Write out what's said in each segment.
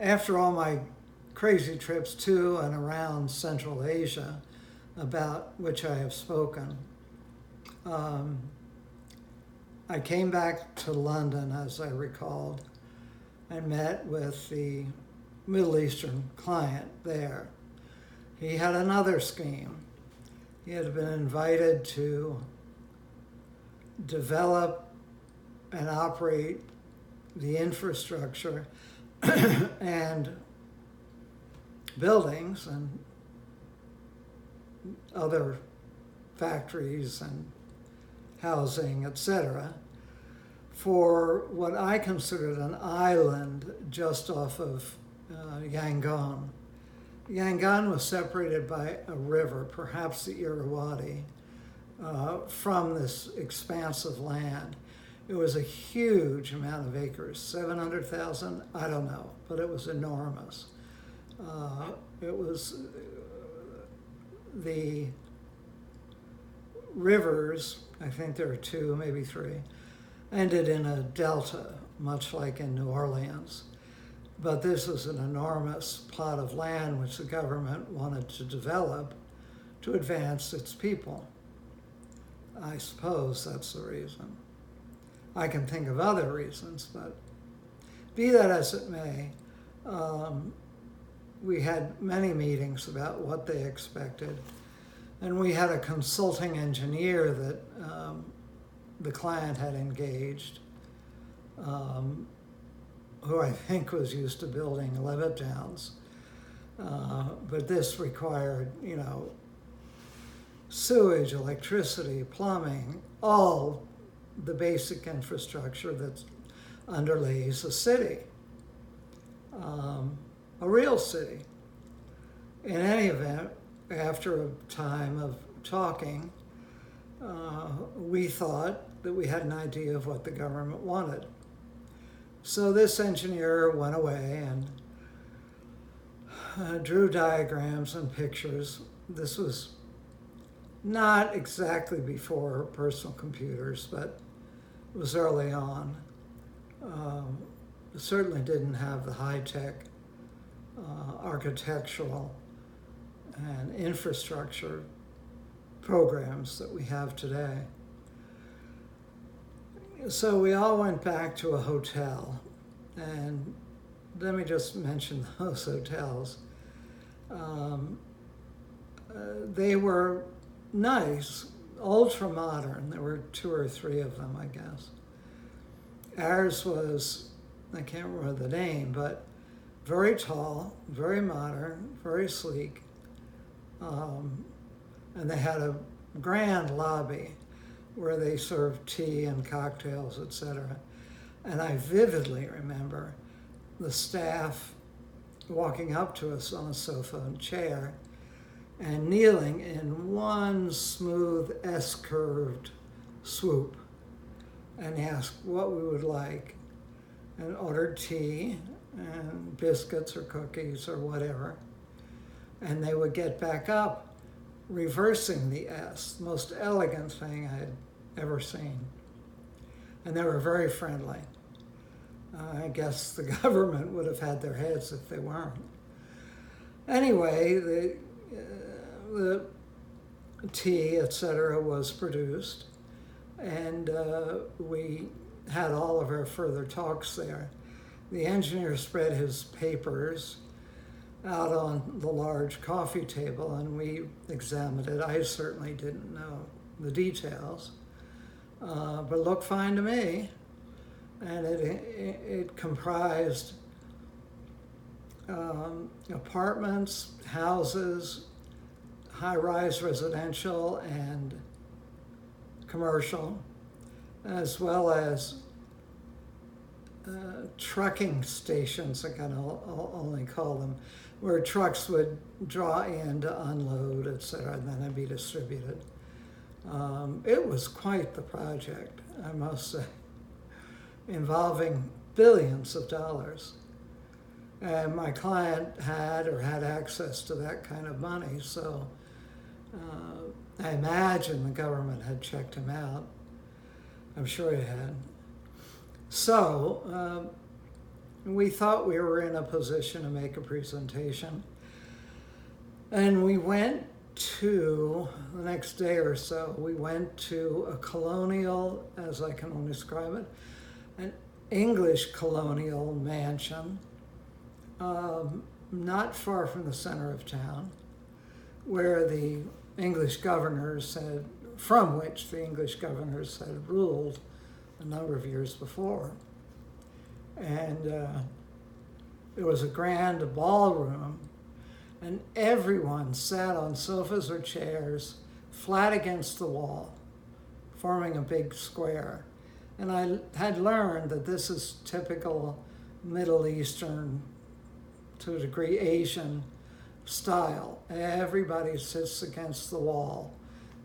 after all my crazy trips to and around Central Asia, about which I have spoken, I came back to London, as I recalled, and met with the Middle Eastern client there. He had another scheme. He had been invited to develop and operate the infrastructure and buildings and other factories and housing, etc., for what I considered an island just off of Yangon. Yangon was separated by a river, perhaps the Irrawaddy, from this expanse of land. It was a huge amount of acres, 700,000, I don't know, but it was enormous. It was the rivers, I think there are two, maybe three, ended in a delta, much like in New Orleans. But this was an enormous plot of land which the government wanted to develop to advance its people. I suppose that's the reason. I can think of other reasons, but be that as it may, we had many meetings about what they expected. And we had a consulting engineer that the client had engaged, who I think was used to building Levittowns. But this required, sewage, electricity, plumbing, all the basic infrastructure that underlays a city, a real city. In any event, after a time of talking, we thought that we had an idea of what the government wanted. So this engineer went away and drew diagrams and pictures. This was not exactly before personal computers, but it was early on. It certainly didn't have the high-tech architectural and infrastructure programs that we have today. So we all went back to a hotel, and let me just mention those hotels. They were nice, ultra-modern. There were 2 or 3 of them, I guess. Ours was, I can't remember the name, but very tall, very modern, very sleek. And they had a grand lobby where they served tea and cocktails, etc. And I vividly remember the staff walking up to us on a sofa and chair and kneeling in one smooth S-curved swoop and asked what we would like and ordered tea and biscuits or cookies or whatever. And they would get back up, reversing the S, the most elegant thing I had ever seen. And they were very friendly. I guess the government would have had their heads if they weren't. Anyway, the tea, etc., was produced, and we had all of our further talks there. The engineer spread his papers out on the large coffee table, and we examined it. I certainly didn't know the details, but it looked fine to me. And it comprised apartments, houses, high-rise residential and commercial, as well as trucking stations, I can only call them, where trucks would draw in to unload, etc., and then it'd be distributed. It was quite the project, I must say, involving billions of dollars. And my client had access to that kind of money, so I imagine the government had checked him out. I'm sure it had. So we thought we were in a position to make a presentation. And we went to, the next day or so, we went to a colonial, as I can only describe it, an English colonial mansion, not far from the center of town, where the English governors had, from which the English governors had ruled a number of years before. And it was a grand ballroom, and everyone sat on sofas or chairs flat against the wall, forming a big square. And I had learned that this is typical Middle Eastern, to a degree Asian style. Everybody sits against the wall.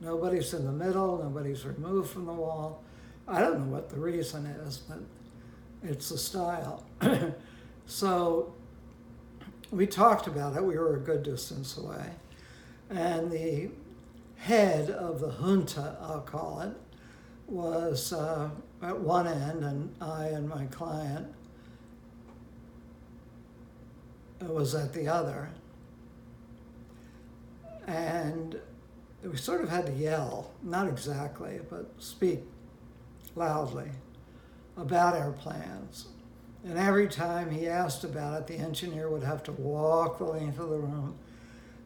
Nobody's in the middle, nobody's removed from the wall. I don't know what the reason is, but it's the style. So we talked about it. We were a good distance away. And the head of the junta, I'll call it, was at one end, and I and my client was at the other. And we sort of had to yell, not exactly, but speak loudly about our plans. And every time he asked about it, the engineer would have to walk the length of the room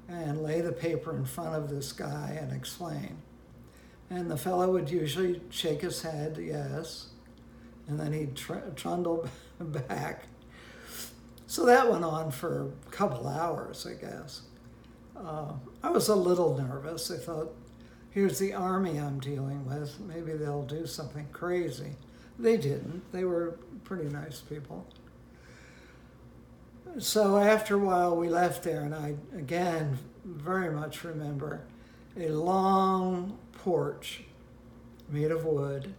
and lay the paper in front of this guy and explain. And the fellow would usually shake his head, yes, and then he'd trundle back. So that went on for a couple hours, I guess. I was a little nervous. I thought, here's the army I'm dealing with. Maybe they'll do something crazy. They didn't. They were pretty nice people. So after a while, we left there, and I, again, very much remember a long porch made of wood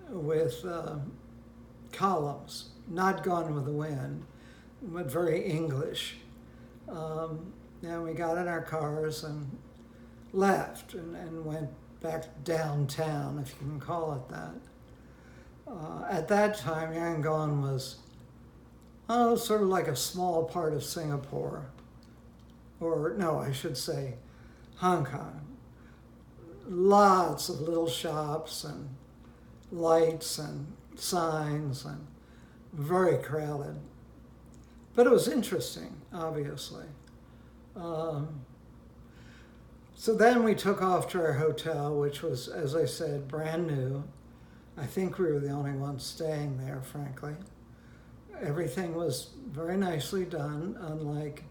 with columns, not gone with the wind, but very English. And we got in our cars and left and went back downtown, if you can call it that. At that time, Yangon was sort of like a small part of Singapore, or no, I should say Hong Kong. Lots of little shops and lights and signs, and very crowded. But it was interesting, obviously. So then we took off to our hotel, which was, as I said, brand new. I think we were the only ones staying there, frankly. Everything was very nicely done, unlike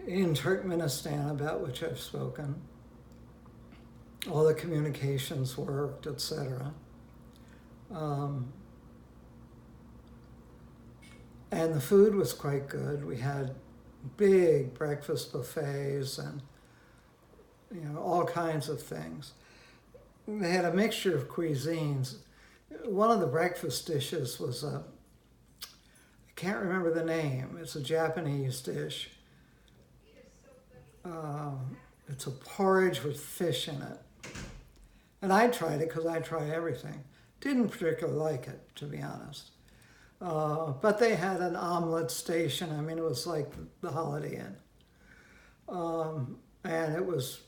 in Turkmenistan, about which I've spoken. All the communications worked, etc. And the food was quite good. We had big breakfast buffets and all kinds of things. They had a mixture of cuisines. One of the breakfast dishes was I can't remember the name. It's a Japanese dish. It's a porridge with fish in it. And I tried it because I try everything. Didn't particularly like it, to be honest. But they had an omelet station. I mean, it was like the Holiday Inn. And it was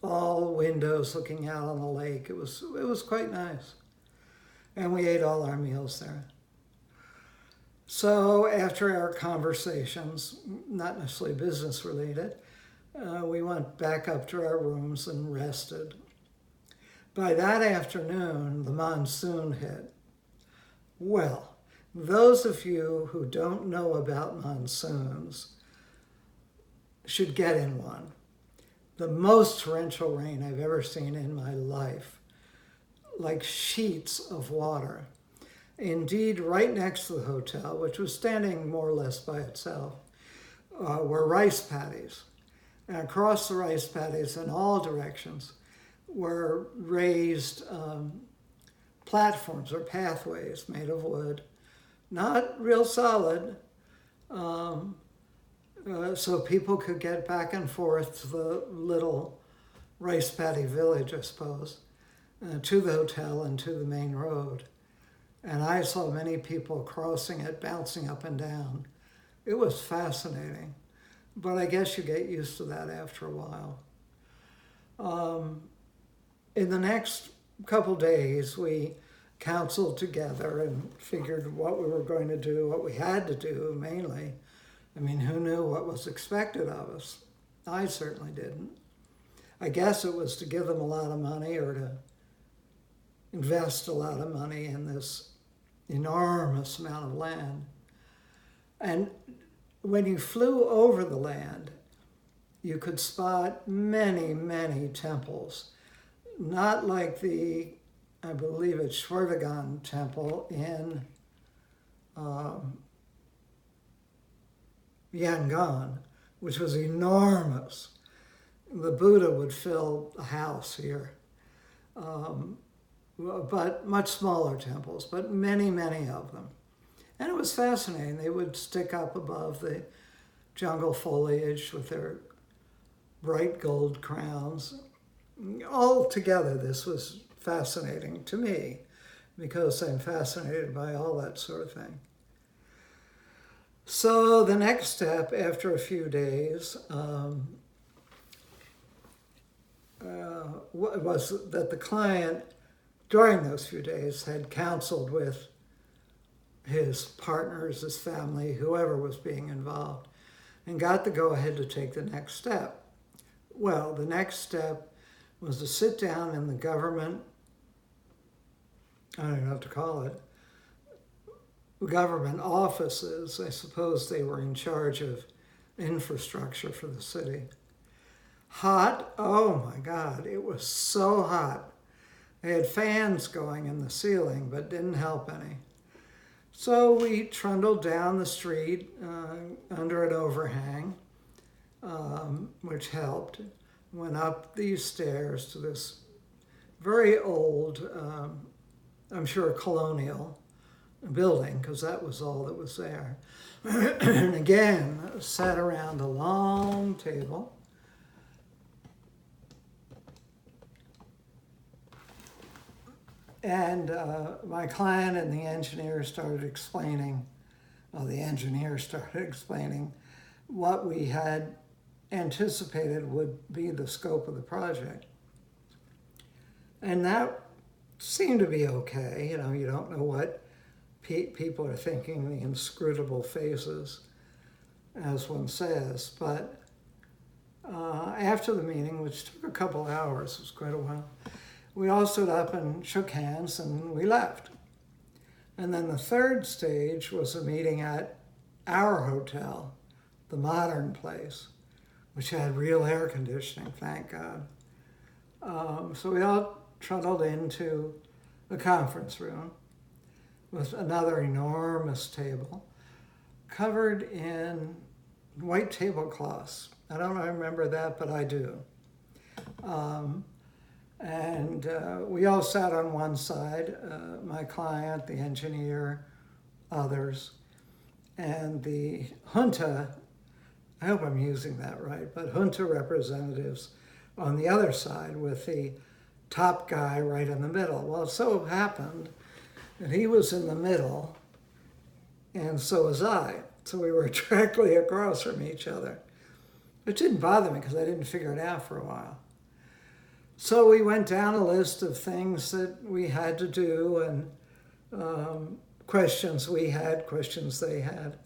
all windows looking out on the lake. It was quite nice. And we ate all our meals there. So after our conversations, not necessarily business related, we went back up to our rooms and rested. By that afternoon, the monsoon hit. Well, those of you who don't know about monsoons should get in one. The most torrential rain I've ever seen in my life, like sheets of water. Indeed, right next to the hotel, which was standing more or less by itself, were rice paddies. And across the rice paddies in all directions were raised platforms or pathways made of wood, not real solid, so people could get back and forth to the little rice paddy village, I suppose, to the hotel and to the main road. and I saw many people crossing it, bouncing up and down. It was fascinating, but I guess you get used to that after a while. In the next couple days, we counseled together and figured what we were going to do, what we had to do mainly. I mean, who knew what was expected of us? I certainly didn't. I guess it was to give them a lot of money or to invest a lot of money in this enormous amount of land. And when you flew over the land, you could spot many, many temples. Not like I believe it's Shwedagon temple in Yangon, which was enormous. The Buddha would fill a house here. But much smaller temples, but many, many of them. And it was fascinating. They would stick up above the jungle foliage with their bright gold crowns. Altogether, this was fascinating to me because I'm fascinated by all that sort of thing. So the next step after a few days was that the client, during those few days, had counseled with his partners, his family, whoever was being involved, and got the go-ahead to take the next step. Well, the next step was to sit down in the government, I don't know what to call it, government offices. I suppose they were in charge of infrastructure for the city. Hot, oh my God, it was so hot. They had fans going in the ceiling, but didn't help any. So we trundled down the street under an overhang, which helped. Went up these stairs to this very old, I'm sure colonial building, because that was all that was there. And again, sat around a long table. And my client and the engineer started explaining what we had anticipated would be the scope of the project. And that seemed to be okay. You know, you don't know what people are thinking, the inscrutable faces, as one says. But after the meeting, which took a couple hours, it was quite a while, we all stood up and shook hands and we left. And then the third stage was a meeting at our hotel, the modern place, which had real air conditioning, thank God. So we all trundled into the conference room with another enormous table covered in white tablecloths. I don't remember that, but I do. And we all sat on one side, my client, the engineer, others, and the junta, I hope I'm using that right, but junta representatives on the other side with the top guy right in the middle. Well, it so happened that he was in the middle, and so was I. So we were directly across from each other, which didn't bother me because I didn't figure it out for a while. So we went down a list of things that we had to do and questions we had, questions they had.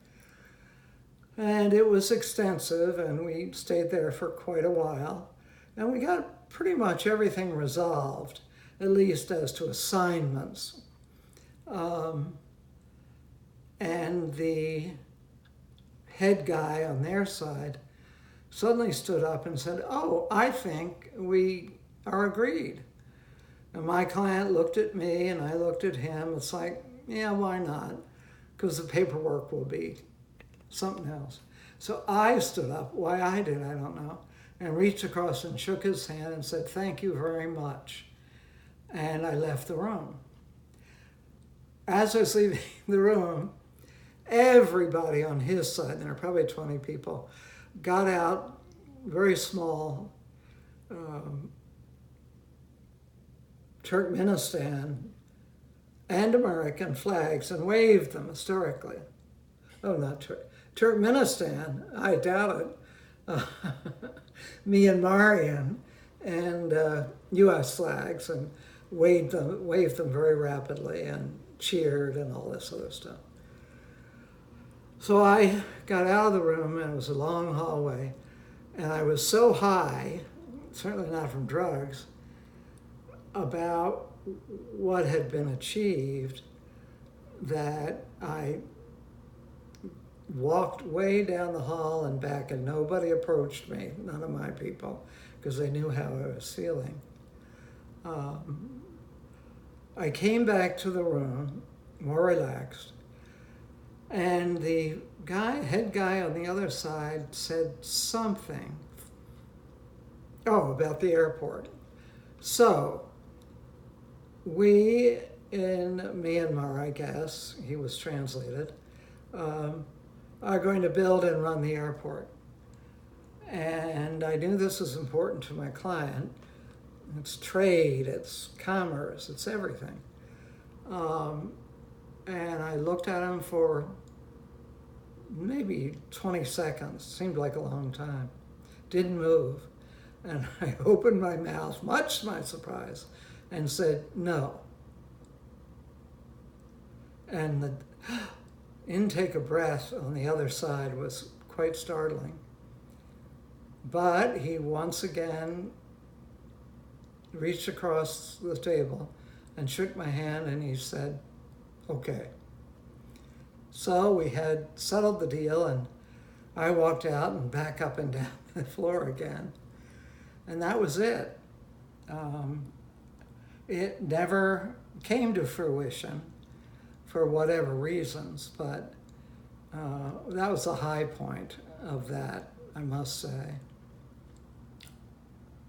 And it was extensive, and we stayed there for quite a while. And we got pretty much everything resolved, at least as to assignments. And the head guy on their side suddenly stood up and said, "Oh, I think we are agreed." And my client looked at me and I looked at him. It's like, yeah, why not? Because the paperwork will be something else. So I stood up. Why I did, I don't know. And reached across and shook his hand and said, "Thank you very much." And I left the room. As I was leaving the room, everybody on his side, there were probably 20 people, got out very small Turkmenistan and American flags and waved them historically. Oh, not Turkmenistan, I doubt it. Myanmarian and U.S. flags and waved them very rapidly and cheered and all this other stuff. So I got out of the room, and it was a long hallway, and I was so high, certainly not from drugs, about what had been achieved that I walked way down the hall and back, and nobody approached me, none of my people, because they knew how I was feeling. I came back to the room more relaxed, and the head guy on the other side said something, about the airport. So, we in Myanmar, I guess, he was translated, are going to build and run the airport. And I knew this was important to my client. It's trade, it's commerce, it's everything. And I looked at him for maybe 20 seconds, seemed like a long time. Didn't move. And I opened my mouth, much to my surprise, and said, no. And the intake of breath on the other side was quite startling. But he once again reached across the table and shook my hand, and he said, okay. So we had settled the deal, and I walked out and back up and down the floor again. And that was it. It never came to fruition for whatever reasons, but that was the high point of that, I must say.